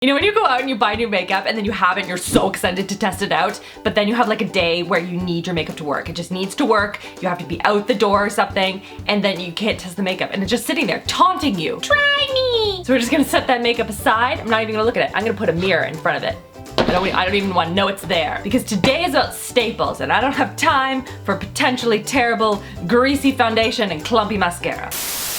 You know when you go out and you buy new makeup and then you have it and you're so excited to test it out, but then you have like a day where you need your makeup to work. It just needs to work. You have to be out the door or something, and then you can't test the makeup and it's just sitting there taunting you. Try me! So we're just gonna set that makeup aside. I'm not even gonna look at it. I'm gonna put a mirror in front of it. I don't even want to know it's there. Because today is about staples and I don't have time for potentially terrible, greasy foundation and clumpy mascara.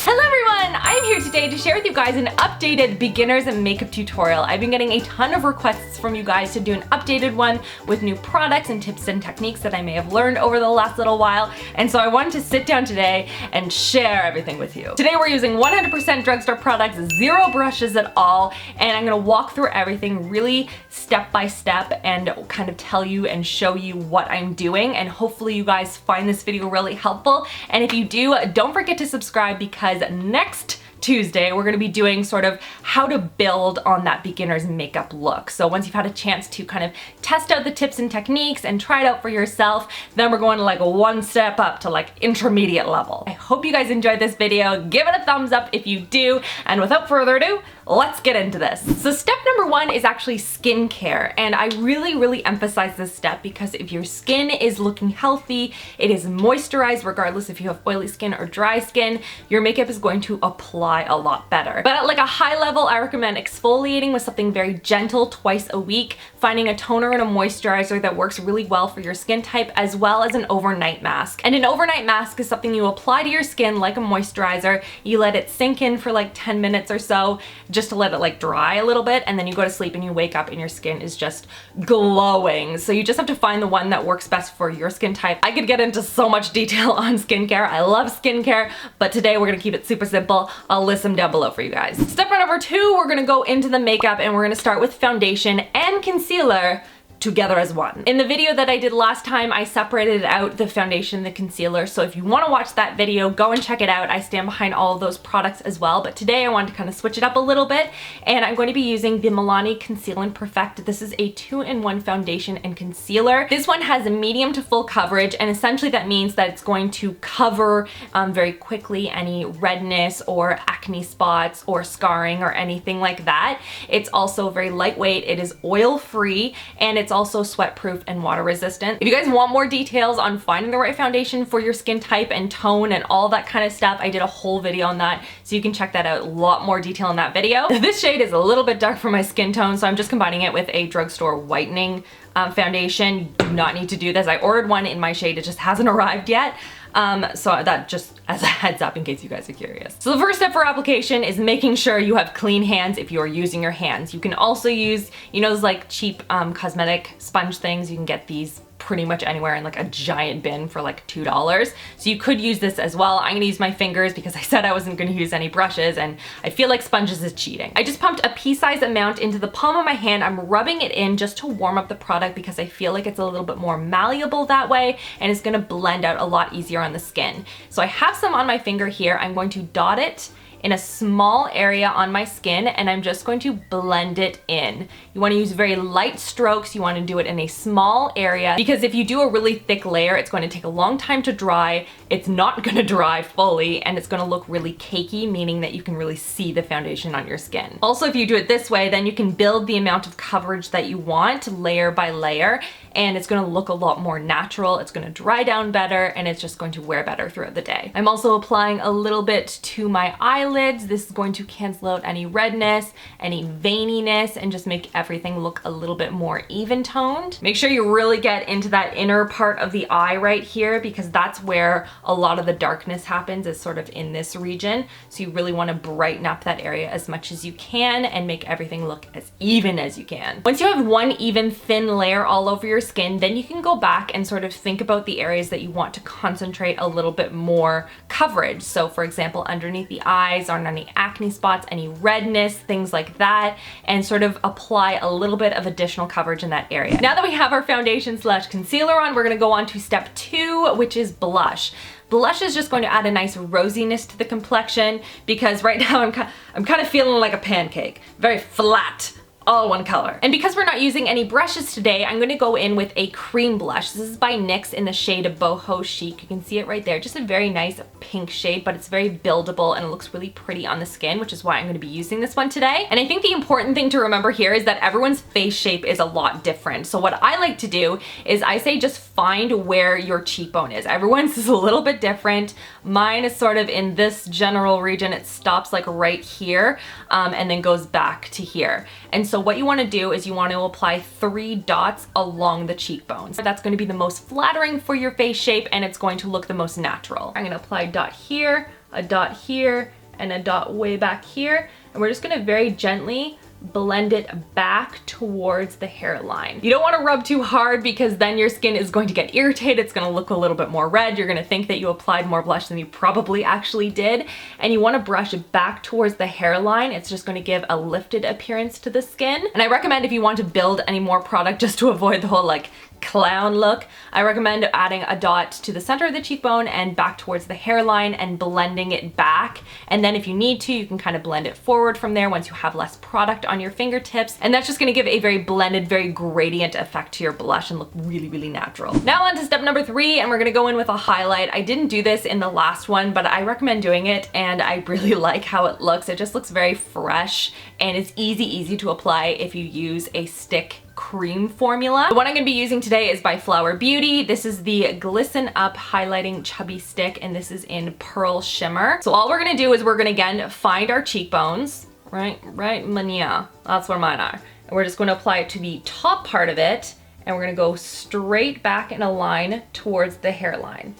Hello everyone! I'm here today to share with you guys an updated beginners and makeup tutorial. I've been getting a ton of requests from you guys to do an updated one with new products and tips and techniques that I may have learned over the last little while, and so I wanted to sit down today and share everything with you. Today we're using 100% drugstore products, zero brushes at all, and I'm gonna walk through everything really step by step and kind of tell you and show you what I'm doing, and hopefully you guys find this video really helpful. And if you do, don't forget to subscribe because next Tuesday, we're gonna be doing sort of how to build on that beginner's makeup look. So once you've had a chance to kind of test out the tips and techniques and try it out for yourself, then we're going to like one step up to like intermediate level. I hope you guys enjoyed this video. Give it a thumbs up if you do. And without further ado, let's get into this. So step number one is actually skincare. And I really emphasize this step because if your skin is looking healthy, it is moisturized regardless if you have oily skin or dry skin, your makeup is going to apply a lot better. But at like a high level, I recommend exfoliating with something very gentle twice a week, finding a toner and a moisturizer that works really well for your skin type, as well as an overnight mask. And an overnight mask is something you apply to your skin like a moisturizer. You let it sink in for like 10 minutes or so, just to let it like dry a little bit, and then you go to sleep and you wake up and your skin is just glowing. So you just have to find the one that works best for your skin type. I could get into so much detail on skincare. I love skincare, but today we're gonna keep it super simple. I'll list them down below for you guys. Step number two, we're gonna go into the makeup and we're gonna start with foundation and concealer together as one. In the video that I did last time, I separated out the foundation and the concealer, so if you want to watch that video, go and check it out. I stand behind all of those products as well, but today I wanted to kind of switch it up a little bit, and I'm going to be using the Milani Conceal and Perfect. This is a 2-in-1 foundation and concealer. This one has a medium to full coverage, and essentially that means that it's going to cover very quickly any redness or acne spots or scarring or anything like that. It's also very lightweight, it is oil-free, and it's also sweat proof and water resistant. If you guys want more details on finding the right foundation for your skin type and tone and all that kind of stuff, I did a whole video on that, so you can check that out. A lot more detail in that video. This shade is a little bit dark for my skin tone, so I'm just combining it with a drugstore whitening foundation. You do not need to do this. I ordered one in my shade, it just hasn't arrived yet. So that just as a heads up in case you guys are curious. So the first step for application is making sure you have clean hands if you are using your hands. You can also use, you know, those like cheap cosmetic sponge things. You can get these pretty much anywhere in like a giant bin for like $2. So you could use this as well. I'm gonna use my fingers because I said I wasn't gonna use any brushes, and I feel like sponges is cheating. I just pumped a pea-sized amount into the palm of my hand. I'm rubbing it in just to warm up the product because I feel like it's a little bit more malleable that way, and it's gonna blend out a lot easier on the skin. So I have some on my finger here. I'm going to dot it in a small area on my skin, and I'm just going to blend it in. You want to use very light strokes. You want to do it in a small area because if you do a really thick layer, it's going to take a long time to dry. It's not going to dry fully, and it's going to look really cakey, meaning that you can really see the foundation on your skin. Also, if you do it this way, then you can build the amount of coverage that you want layer by layer, and it's going to look a lot more natural. It's going to dry down better, and it's just going to wear better throughout the day. I'm also applying a little bit to my eyelids. This is going to cancel out any redness, any veininess, and just make everything look a little bit more even toned. Make sure you really get into that inner part of the eye right here because that's where a lot of the darkness happens, is sort of in this region. So you really want to brighten up that area as much as you can and make everything look as even as you can. Once you have one even thin layer all over your skin, then you can go back and sort of think about the areas that you want to concentrate a little bit more coverage. So for example, underneath the eyes, on any acne spots, any redness, things like that, and sort of apply a little bit of additional coverage in that area. Now that we have our foundation / concealer on, we're gonna go on to step two, which is blush. Blush is just going to add a nice rosiness to the complexion because right now I'm kind of feeling like a pancake. Very flat, all one color. And because we're not using any brushes today, I'm gonna go in with a cream blush. This is by NYX in the shade Boho Chic. You can see it right there. Just a very nice pink shade, but it's very buildable and it looks really pretty on the skin, which is why I'm gonna be using this one today. And I think the important thing to remember here is that everyone's face shape is a lot different. So what I like to do is I say just find where your cheekbone is. Everyone's is a little bit different. Mine is sort of in this general region. It stops like right here and then goes back to here. And so what you want to do is you want to apply 3 dots along the cheekbones. That's going to be the most flattering for your face shape and it's going to look the most natural. I'm going to apply a dot here, and a dot way back here. And we're just going to very gently blend it back towards the hairline. You don't want to rub too hard because then your skin is going to get irritated. It's going to look a little bit more red. You're going to think that you applied more blush than you probably actually did. And you want to brush it back towards the hairline. It's just going to give a lifted appearance to the skin. And I recommend if you want to build any more product just to avoid the whole like clown look, I recommend adding a dot to the center of the cheekbone and back towards the hairline and blending it back. And then if you need to, you can kind of blend it forward from there once you have less product on your fingertips. And that's just gonna give a very blended, very gradient effect to your blush and look really, really natural. Now on to step number 3, and we're gonna go in with a highlight. I didn't do this in the last one, but I recommend doing it and I really like how it looks. It just looks very fresh and it's easy to apply if you use a stick cream formula. The one I'm going to be using today is by Flower Beauty. This is the Glisten Up Highlighting Chubby Stick and this is in Pearl Shimmer. So all we're going to do is we're going to again find our cheekbones, right mania. That's where mine are. And we're just going to apply it to the top part of it and we're going to go straight back in a line towards the hairline.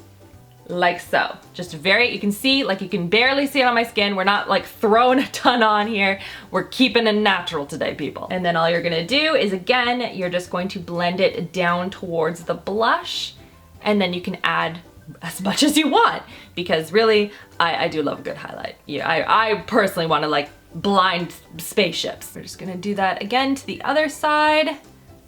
Like so. Just very, you can see, like you can barely see it on my skin. We're not like throwing a ton on here. We're keeping it natural today, people. And then all you're gonna do is again, you're just going to blend it down towards the blush and then you can add as much as you want because really, I do love a good highlight. Yeah, I personally want to like blind spaceships. We're just gonna do that again to the other side.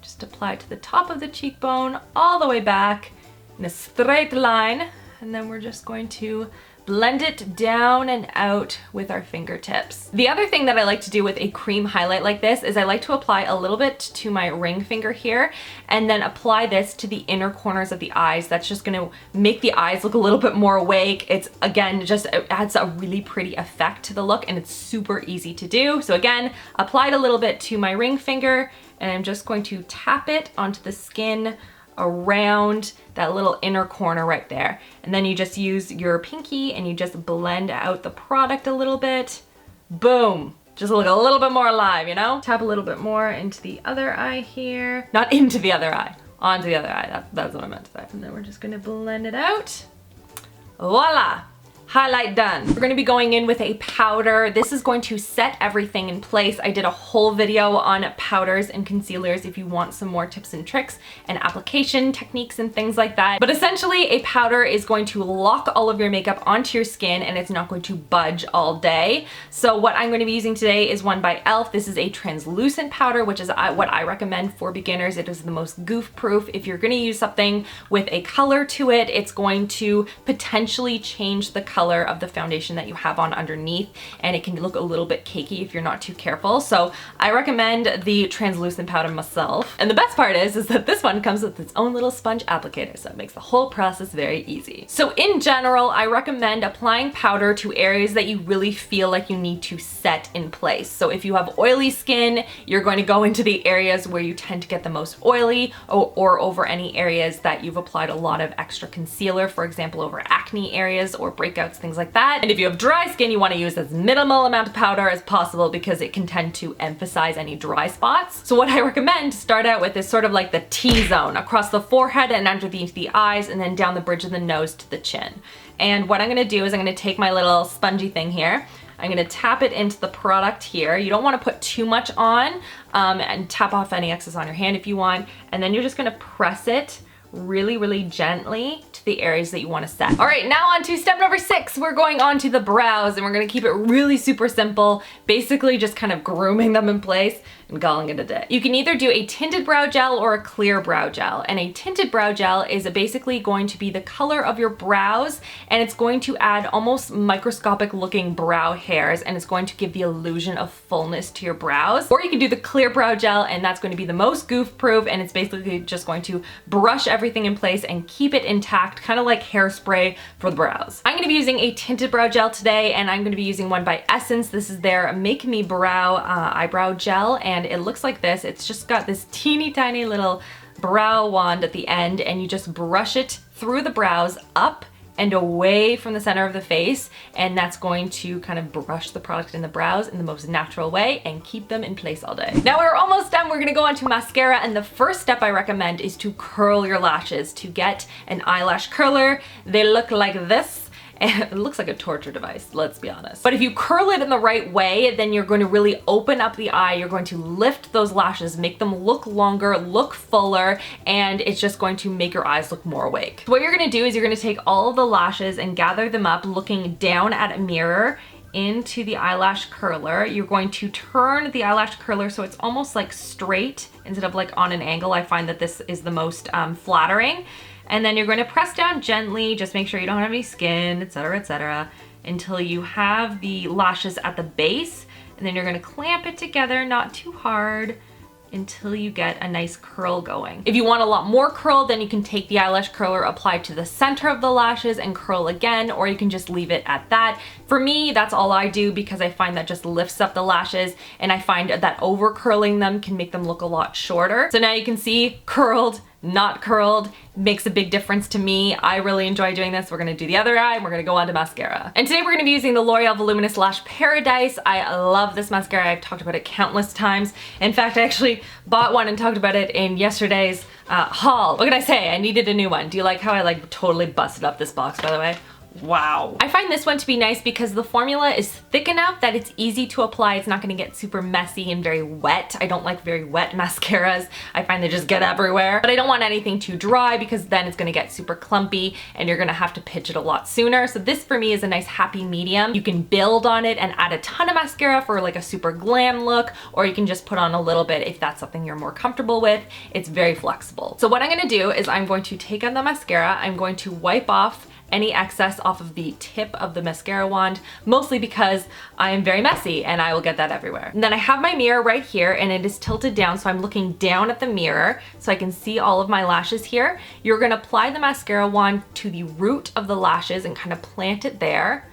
Just apply it to the top of the cheekbone, all the way back in a straight line. And then we're just going to blend it down and out with our fingertips. The other thing that I like to do with a cream highlight like this is I like to apply a little bit to my ring finger here and then apply this to the inner corners of the eyes. That's just gonna make the eyes look a little bit more awake. It's again, just it adds a really pretty effect to the look and it's super easy to do. So again, applied a little bit to my ring finger and I'm just going to tap it onto the skin around that little inner corner right there. And then you just use your pinky and you just blend out the product a little bit. Boom. Just look a little bit more alive, you know? Tap a little bit more into the other eye here. Not into the other eye, onto the other eye. That's what I meant to say. And then we're just gonna blend it out. Voila. Highlight done. We're gonna be going in with a powder. This is going to set everything in place. I did a whole video on powders and concealers if you want some more tips and tricks and application techniques and things like that. But essentially a powder is going to lock all of your makeup onto your skin and it's not going to budge all day. So what I'm going to be using today is one by e.l.f. This is a translucent powder, which is what I recommend for beginners. It is the most goof proof. If you're gonna use something with a color to it, it's going to potentially change the color of the foundation that you have on underneath and it can look a little bit cakey if you're not too careful. So I recommend the translucent powder myself. And the best part is that this one comes with its own little sponge applicator, so it makes the whole process very easy. So in general, I recommend applying powder to areas that you really feel like you need to set in place. So if you have oily skin, you're going to go into the areas where you tend to get the most oily or over any areas that you've applied a lot of extra concealer, for example, over acne areas or breakouts, things like that. And if you have dry skin, you want to use as minimal amount of powder as possible because it can tend to emphasize any dry spots. So what I recommend to start out with is sort of like the T-zone across the forehead and underneath the eyes and then down the bridge of the nose to the chin. And what I'm going to do is I'm going to take my little spongy thing here. I'm going to tap it into the product here. You don't want to put too much on and tap off any excess on your hand if you want. And then you're just going to press it really gently to the areas that you want to set. All right, now on to step number 6. We're going on to the brows and we're going to keep it really super simple, basically just kind of grooming them in place. and calling it a day. You can either do a tinted brow gel or a clear brow gel. And a tinted brow gel is basically going to be the color of your brows, and it's going to add almost microscopic looking brow hairs, and it's going to give the illusion of fullness to your brows. Or you can do the clear brow gel, and that's going to be the most goof proof, and it's basically just going to brush everything in place and keep it intact, kind of like hairspray for the brows. I'm going to be using a tinted brow gel today, and I'm going to be using one by Essence. This is their Make Me Brow eyebrow gel, and it looks like this. It's just got this teeny tiny little brow wand at the end, and you just brush it through the brows up and away from the center of the face, and that's going to kind of brush the product in the brows in the most natural way and keep them in place all day. Now we're almost done. We're gonna go on to mascara, and the first step I recommend is to curl your lashes. To get an eyelash curler, they look like this. And it looks like a torture device, let's be honest. But if you curl it in the right way, then you're going to really open up the eye. You're going to lift those lashes, make them look longer, look fuller, and it's just going to make your eyes look more awake. So what you're gonna do is you're gonna take all of the lashes and gather them up looking down at a mirror into the eyelash curler. You're going to turn the eyelash curler so it's almost like straight instead of like on an angle. I find that this is the most flattering. And then you're going to press down gently, just make sure you don't have any skin, etc., until you have the lashes at the base. And then you're going to clamp it together, not too hard, until you get a nice curl going. If you want a lot more curl, then you can take the eyelash curler, apply to the center of the lashes and curl again, or you can just leave it at that. For me, that's all I do because I find that just lifts up the lashes, and I find that over curling them can make them look a lot shorter. So now you can see curled, not curled, makes a big difference to me. I really enjoy doing this. We're gonna do the other eye, and we're gonna go on to mascara. And today we're gonna be using the L'Oreal Voluminous Lash Paradise. I love this mascara. I've talked about it countless times. In fact, I actually bought one and talked about it in yesterday's haul. What can I say? I needed a new one. Do you like how I like totally busted up this box, by the way? Wow. I find this one to be nice because the formula is thick enough that it's easy to apply. It's not gonna get super messy and very wet. I don't like very wet mascaras. I find they just get everywhere. But I don't want anything too dry because then it's gonna get super clumpy and you're gonna have to pitch it a lot sooner. So this for me is a nice happy medium. You can build on it and add a ton of mascara for like a super glam look, or you can just put on a little bit if that's something you're more comfortable with. It's very flexible. So what I'm gonna do is I'm going to take on the mascara. I'm going to wipe off any excess off of the tip of the mascara wand, mostly because I am very messy and I will get that everywhere. And then I have my mirror right here, and it is tilted down, so I'm looking down at the mirror so I can see all of my lashes here. You're gonna apply the mascara wand to the root of the lashes and kind of plant it there.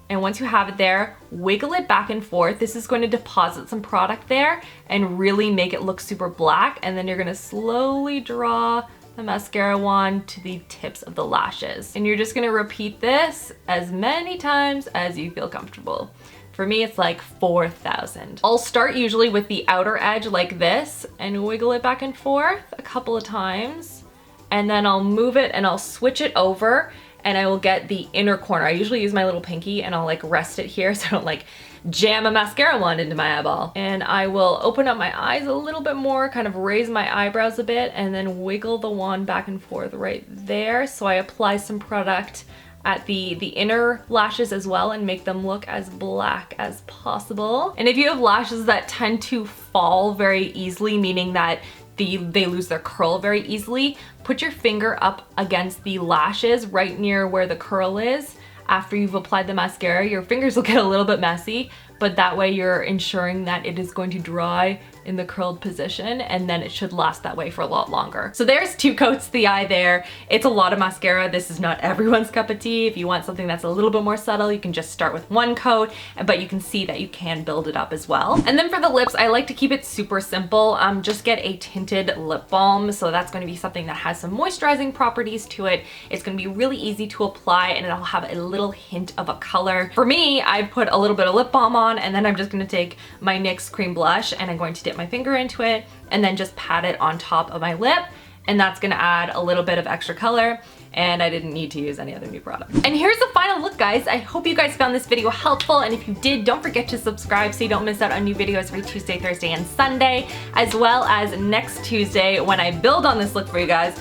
And once you have it there, wiggle it back and forth. This is going to deposit some product there and really make it look super black. And then you're gonna slowly draw the mascara wand to the tips of the lashes. And you're just gonna repeat this as many times as you feel comfortable. For me, it's like 4,000. I'll start usually with the outer edge like this and wiggle it back and forth a couple of times. And then I'll move it and I'll switch it over and I will get the inner corner. I usually use my little pinky and I'll like rest it here so I don't like jam a mascara wand into my eyeball. And I will open up my eyes a little bit more, kind of raise my eyebrows a bit, and then wiggle the wand back and forth right there. So I apply some product at the inner lashes as well and make them look as black as possible. And if you have lashes that tend to fall very easily, meaning that they lose their curl very easily, put your finger up against the lashes right near where the curl is. After you've applied the mascara, your fingers will get a little bit messy, but that way you're ensuring that it is going to dry in the curled position, and then it should last that way for a lot longer. So there's 2 coats to the eye there. It's a lot of mascara. This is not everyone's cup of tea. If you want something that's a little bit more subtle, you can just start with 1 coat, but you can see that you can build it up as well. And then for the lips, I like to keep it super simple. Just get a tinted lip balm. So that's going to be something that has some moisturizing properties to it. It's going to be really easy to apply, and it'll have a little hint of a color. For me, I've put a little bit of lip balm on, and then I'm just going to take my NYX cream blush and I'm going to dip my finger into it and then just pat it on top of my lip, and that's gonna add a little bit of extra color, and I didn't need to use any other new product. And here's the final look, guys. I hope you guys found this video helpful, and if you did, don't forget to subscribe so you don't miss out on new videos every Tuesday, Thursday, and Sunday, as well as next Tuesday when I build on this look for you guys.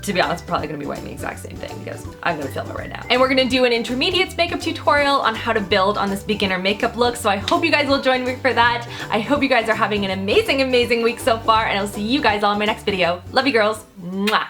to be honest, probably gonna be wearing the exact same thing because I'm gonna film it right now. And we're gonna do an intermediates makeup tutorial on how to build on this beginner makeup look. So I hope you guys will join me for that. I hope you guys are having an amazing, amazing week so far, and I'll see you guys all in my next video. Love you girls. Mwah.